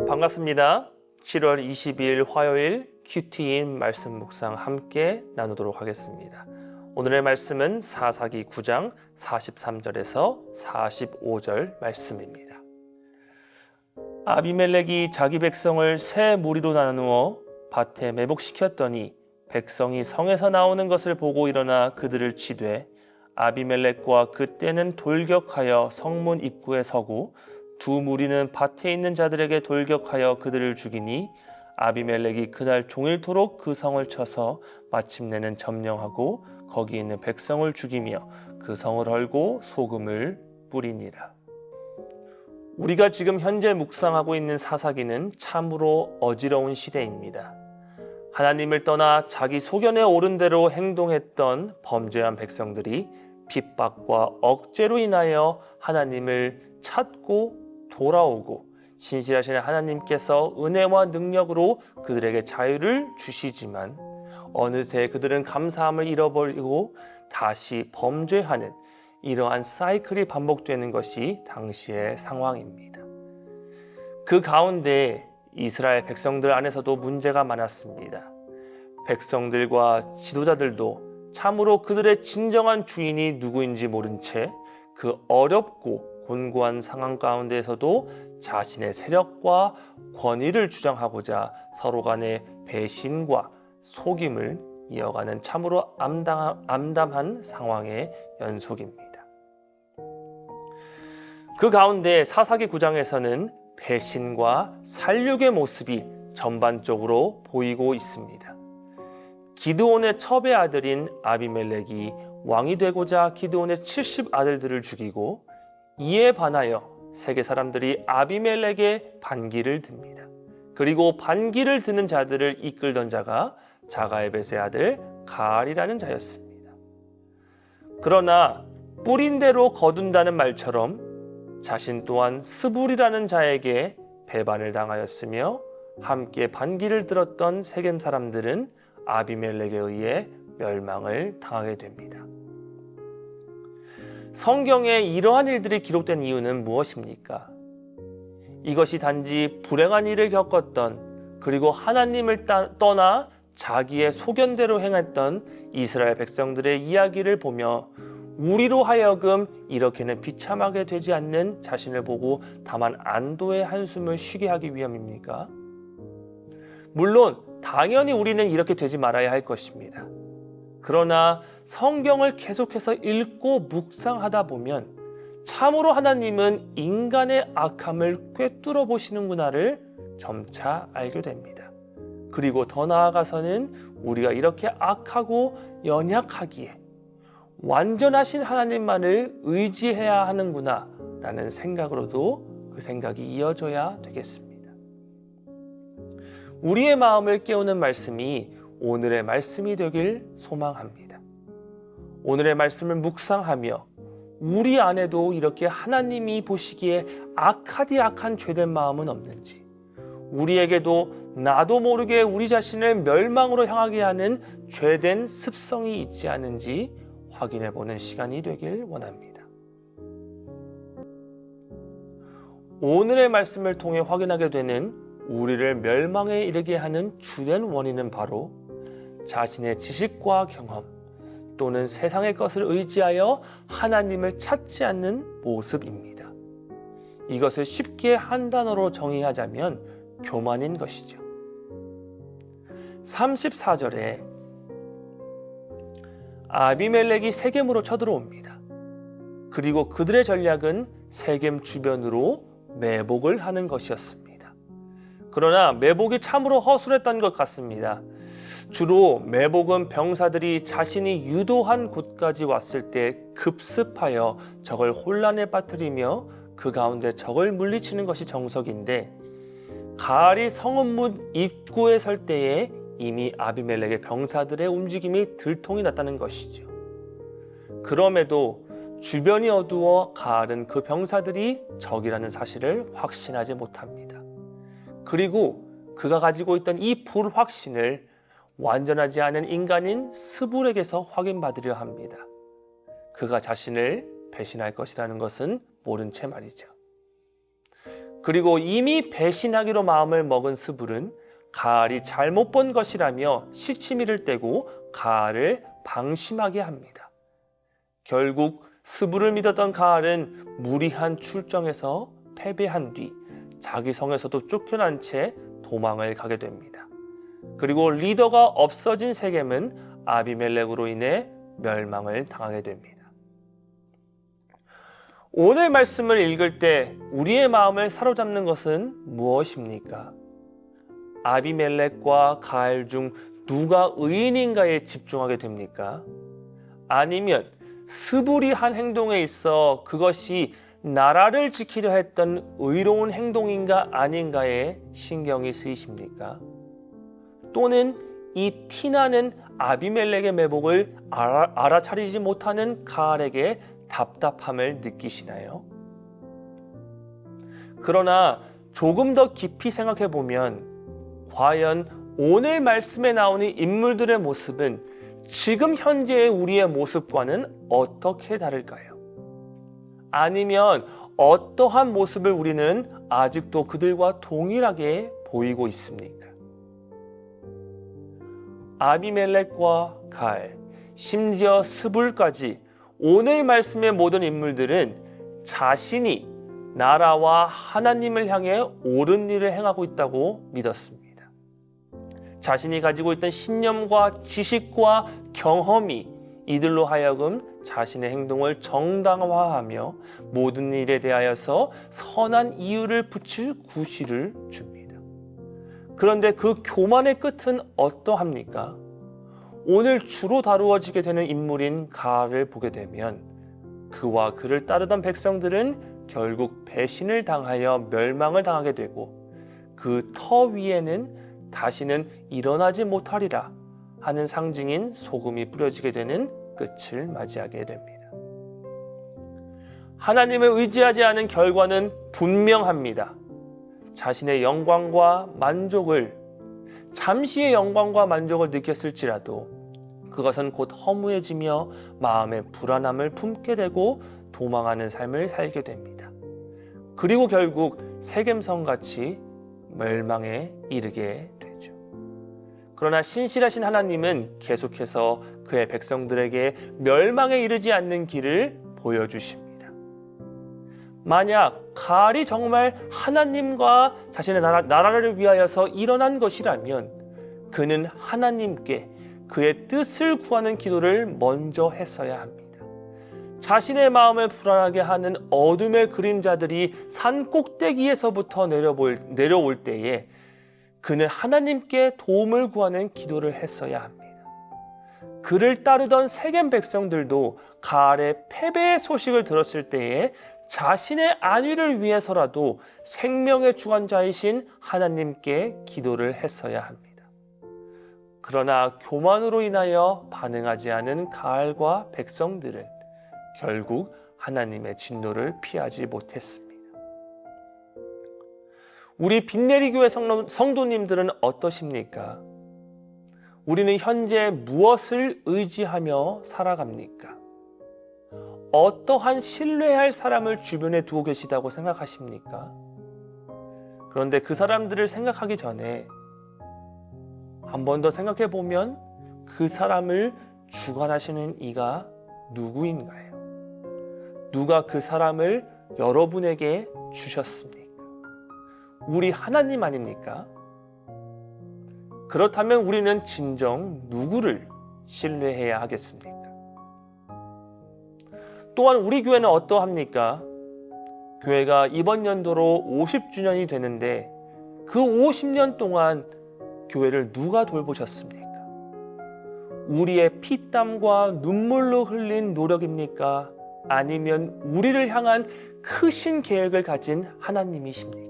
반갑습니다. 7월 22일 화요일 큐티인 말씀 묵상 함께 나누도록 하겠습니다. 오늘의 말씀은 사사기 9장 43절에서 45절 말씀입니다. 아비멜렉이 자기 백성을 세 무리로 나누어 밭에 매복시켰더니 백성이 성에서 나오는 것을 보고 일어나 그들을 치되 아비멜렉과 그때는 돌격하여 성문 입구에 서고 두 무리는 밭에 있는 자들에게 돌격하여 그들을 죽이니 아비멜렉이 그날 종일토록 그 성을 쳐서 마침내는 점령하고 거기 있는 백성을 죽이며 그 성을 헐고 소금을 뿌리니라. 우리가 지금 현재 묵상하고 있는 사사기는 참으로 어지러운 시대입니다. 하나님을 떠나 자기 소견에 오른 대로 행동했던 범죄한 백성들이 핍박과 억제로 인하여 하나님을 찾고 돌아오고 신실하신 하나님께서 은혜와 능력으로 그들에게 자유를 주시지만 어느새 그들은 감사함을 잃어버리고 다시 범죄하는 이러한 사이클이 반복되는 것이 당시의 상황입니다. 그 가운데 이스라엘 백성들 안에서도 문제가 많았습니다. 백성들과 지도자들도 참으로 그들의 진정한 주인이 누구인지 모른 채 그 어렵고 곤고한 상황 가운데에서도 자신의 세력과 권위를 주장하고자 서로 간의 배신과 속임을 이어가는 참으로 암담한 상황의 연속입니다. 그 가운데 사사기 9장에서는 배신과 살육의 모습이 전반적으로 보이고 있습니다. 기드온의 첩의 아들인 아비멜렉이 왕이 되고자 기드온의 70 아들들을 죽이고 이에 반하여 세계 사람들이 아비멜렉의 반기를 듭니다. 그리고 반기를 드는 자들을 이끌던 자가 자가에벳의 아들 가알이라는 자였습니다. 그러나 뿌린 대로 거둔다는 말처럼 자신 또한 스불이라는 자에게 배반을 당하였으며 함께 반기를 들었던 세겜 사람들은 아비멜렉에 의해 멸망을 당하게 됩니다. 성경에 이러한 일들이 기록된 이유는 무엇입니까? 이것이 단지 불행한 일을 겪었던 그리고 하나님을 떠나 자기의 소견대로 행했던 이스라엘 백성들의 이야기를 보며 우리로 하여금 이렇게는 비참하게 되지 않는 자신을 보고 다만 안도의 한숨을 쉬게 하기 위함입니까? 물론 당연히 우리는 이렇게 되지 말아야 할 것입니다. 그러나 성경을 계속해서 읽고 묵상하다 보면 참으로 하나님은 인간의 악함을 꿰뚫어 보시는구나를 점차 알게 됩니다. 그리고 더 나아가서는 우리가 이렇게 악하고 연약하기에 완전하신 하나님만을 의지해야 하는구나 라는 생각으로도 그 생각이 이어져야 되겠습니다. 우리의 마음을 깨우는 말씀이 오늘의 말씀이 되길 소망합니다. 오늘의 말씀을 묵상하며 우리 안에도 이렇게 하나님이 보시기에 악하디 악한 죄된 마음은 없는지, 우리에게도 나도 모르게 우리 자신을 멸망으로 향하게 하는 죄된 습성이 있지 않은지 확인해보는 시간이 되길 원합니다. 오늘의 말씀을 통해 확인하게 되는 우리를 멸망에 이르게 하는 주된 원인은 바로 자신의 지식과 경험 또는 세상의 것을 의지하여 하나님을 찾지 않는 모습입니다. 이것을 쉽게 한 단어로 정의하자면 교만인 것이죠. 34절에 아비멜렉이 세겜으로 쳐들어옵니다. 그리고 그들의 전략은 세겜 주변으로 매복을 하는 것이었습니다. 그러나 매복이 참으로 허술했던 것 같습니다. 주로 매복은 병사들이 자신이 유도한 곳까지 왔을 때 급습하여 적을 혼란에 빠뜨리며 그 가운데 적을 물리치는 것이 정석인데, 가알이 성읍문 입구에 설 때에 이미 아비멜렉의 병사들의 움직임이 들통이 났다는 것이죠. 그럼에도 주변이 어두워 가알은 그 병사들이 적이라는 사실을 확신하지 못합니다. 그리고 그가 가지고 있던 이 불확신을 완전하지 않은 인간인 스불에게서 확인받으려 합니다. 그가 자신을 배신할 것이라는 것은 모른 채 말이죠. 그리고 이미 배신하기로 마음을 먹은 스불은 가알이 잘못 본 것이라며 시치미를 떼고 가알을 방심하게 합니다. 결국 스불을 믿었던 가알은 무리한 출정에서 패배한 뒤 자기 성에서도 쫓겨난 채 도망을 가게 됩니다. 그리고 리더가 없어진 세겜은 아비멜렉으로 인해 멸망을 당하게 됩니다. 오늘 말씀을 읽을 때 우리의 마음을 사로잡는 것은 무엇입니까? 아비멜렉과 가알 중 누가 의인인가에 집중하게 됩니까? 아니면 스불이 한 행동에 있어 그것이 나라를 지키려 했던 의로운 행동인가 아닌가에 신경이 쓰이십니까? 또는 이 티나는 아비멜렉의 매복을 알아차리지 못하는 가알에게 답답함을 느끼시나요? 그러나 조금 더 깊이 생각해 보면 과연 오늘 말씀에 나오는 인물들의 모습은 지금 현재의 우리의 모습과는 어떻게 다를까요? 아니면 어떠한 모습을 우리는 아직도 그들과 동일하게 보이고 있습니까? 아비멜렉과 가알, 심지어 스불까지 오늘 말씀의 모든 인물들은 자신이 나라와 하나님을 향해 옳은 일을 행하고 있다고 믿었습니다. 자신이 가지고 있던 신념과 지식과 경험이 이들로 하여금 자신의 행동을 정당화하며 모든 일에 대하여서 선한 이유를 붙일 구실을 줍니다. 그런데 그 교만의 끝은 어떠합니까? 오늘 주로 다루어지게 되는 인물인 가알을 보게 되면 그와 그를 따르던 백성들은 결국 배신을 당하여 멸망을 당하게 되고 그 터 위에는 다시는 일어나지 못하리라 하는 상징인 소금이 뿌려지게 되는 끝을 맞이하게 됩니다. 하나님을 의지하지 않은 결과는 분명합니다. 자신의 영광과 만족을, 잠시의 영광과 만족을 느꼈을지라도 그것은 곧 허무해지며 마음의 불안함을 품게 되고 도망하는 삶을 살게 됩니다. 그리고 결국 세겜성같이 멸망에 이르게 되죠. 그러나 신실하신 하나님은 계속해서 그의 백성들에게 멸망에 이르지 않는 길을 보여주십니다. 만약 가알이 정말 하나님과 자신의 나라를 위하여서 일어난 것이라면 그는 하나님께 그의 뜻을 구하는 기도를 먼저 했어야 합니다. 자신의 마음을 불안하게 하는 어둠의 그림자들이 산 꼭대기에서부터 내려올 때에 그는 하나님께 도움을 구하는 기도를 했어야 합니다. 그를 따르던 세겜 백성들도 가알의 패배의 소식을 들었을 때에 자신의 안위를 위해서라도 생명의 주관자이신 하나님께 기도를 했어야 합니다. 그러나 교만으로 인하여 반응하지 않은 가알과 백성들은 결국 하나님의 진노를 피하지 못했습니다. 우리 빈내리 교회 성도님들은 어떠십니까? 우리는 현재 무엇을 의지하며 살아갑니까? 어떠한 신뢰할 사람을 주변에 두고 계시다고 생각하십니까? 그런데 그 사람들을 생각하기 전에 한 번 더 생각해 보면 그 사람을 주관하시는 이가 누구인가요? 누가 그 사람을 여러분에게 주셨습니까? 우리 하나님 아닙니까? 그렇다면 우리는 진정 누구를 신뢰해야 하겠습니까? 또한 우리 교회는 어떠합니까? 교회가 이번 연도로 50주년이 되는데 그 50년 동안 교회를 누가 돌보셨습니까? 우리의 피땀과 눈물로 흘린 노력입니까? 아니면 우리를 향한 크신 계획을 가진 하나님이십니까?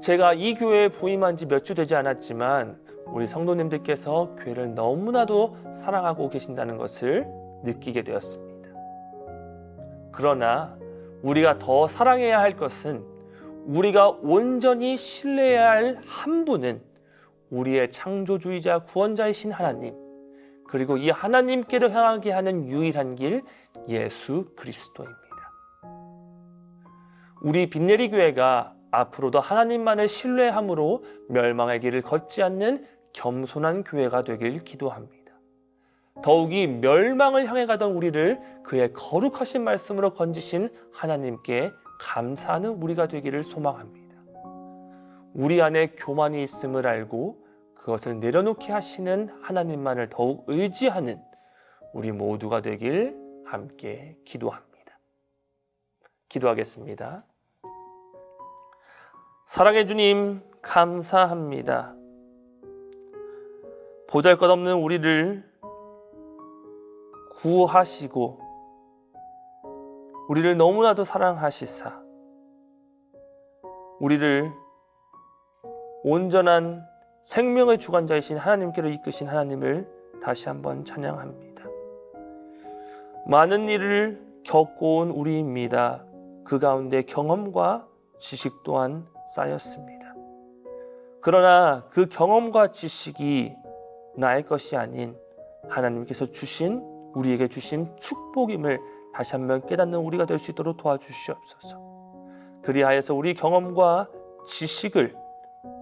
제가 이 교회에 부임한 지 몇 주 되지 않았지만 우리 성도님들께서 교회를 너무나도 사랑하고 계신다는 것을 느끼게 되었습니다. 그러나 우리가 더 사랑해야 할 것은 우리가 온전히 신뢰해야 할 한 분은 우리의 창조주의자 구원자이신 하나님, 그리고 이 하나님께로 향하게 하는 유일한 길 예수 그리스도입니다. 우리 빈내리 교회가 앞으로도 하나님만을 신뢰함으로 멸망의 길을 걷지 않는 겸손한 교회가 되길 기도합니다. 더욱이 멸망을 향해 가던 우리를 그의 거룩하신 말씀으로 건지신 하나님께 감사하는 우리가 되기를 소망합니다. 우리 안에 교만이 있음을 알고 그것을 내려놓게 하시는 하나님만을 더욱 의지하는 우리 모두가 되길 함께 기도합니다. 기도하겠습니다. 사랑해 주님, 감사합니다. 보잘것없는 우리를 구하시고 우리를 너무나도 사랑하시사 우리를 온전한 생명의 주관자이신 하나님께로 이끄신 하나님을 다시 한번 찬양합니다. 많은 일을 겪어온 우리입니다. 그 가운데 경험과 지식 또한 쌓였습니다. 그러나 그 경험과 지식이 나의 것이 아닌 하나님께서 우리에게 주신 축복임을 다시 한번 깨닫는 우리가 될 수 있도록 도와주시옵소서. 그리하여서 우리 경험과 지식을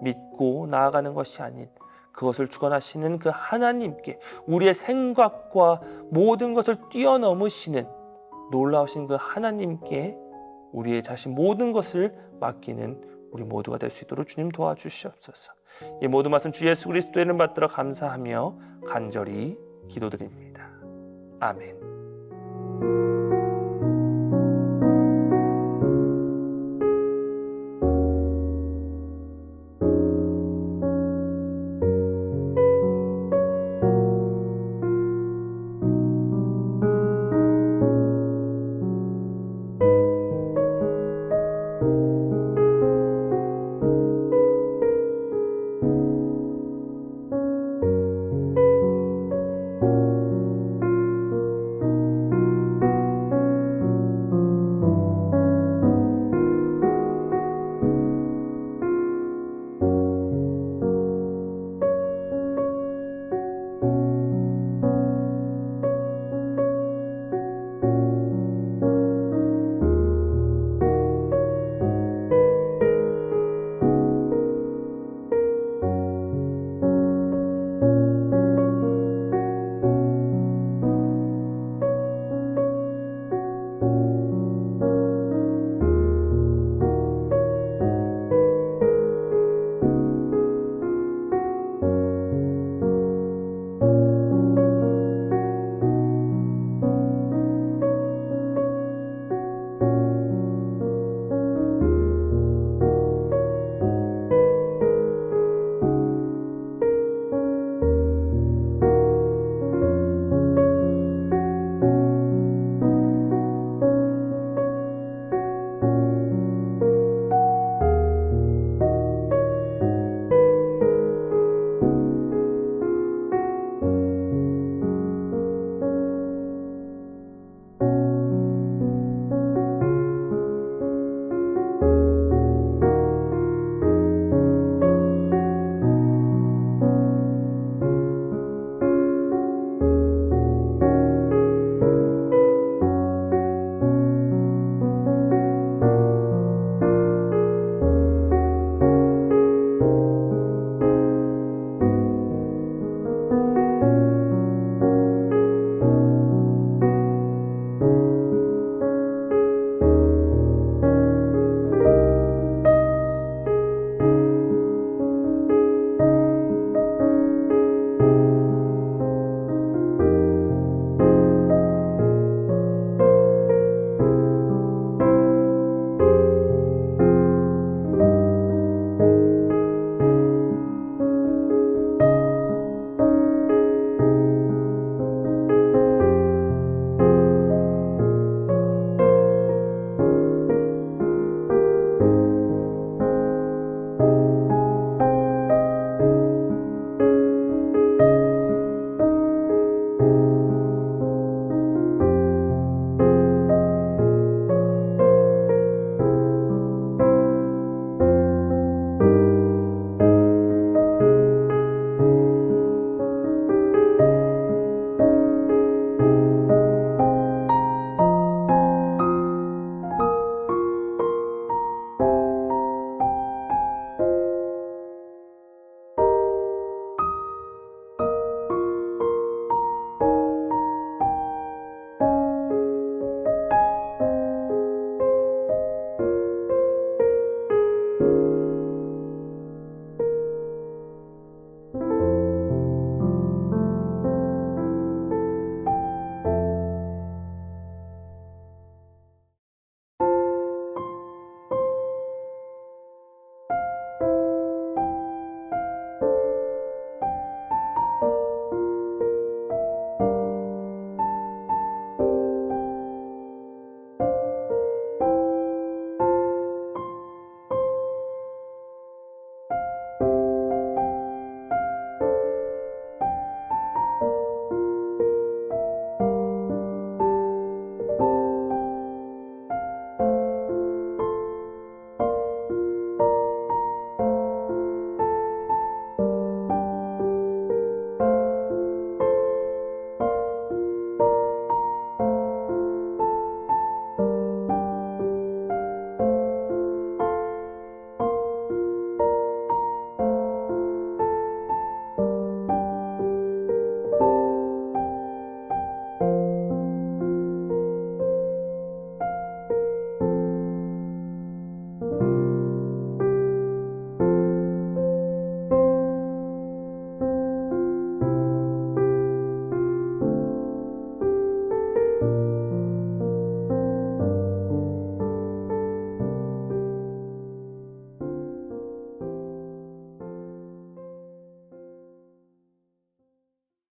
믿고 나아가는 것이 아닌 그것을 주관하시는 그 하나님께 우리의 생각과 모든 것을 뛰어넘으시는 놀라우신 그 하나님께 우리의 자신 모든 것을 맡기는 우리 모두가 될 수 있도록 주님 도와주시옵소서. 이 모든 말씀 주 예수 그리스도의 이름 받들어 감사하며 간절히 기도드립니다. 아멘.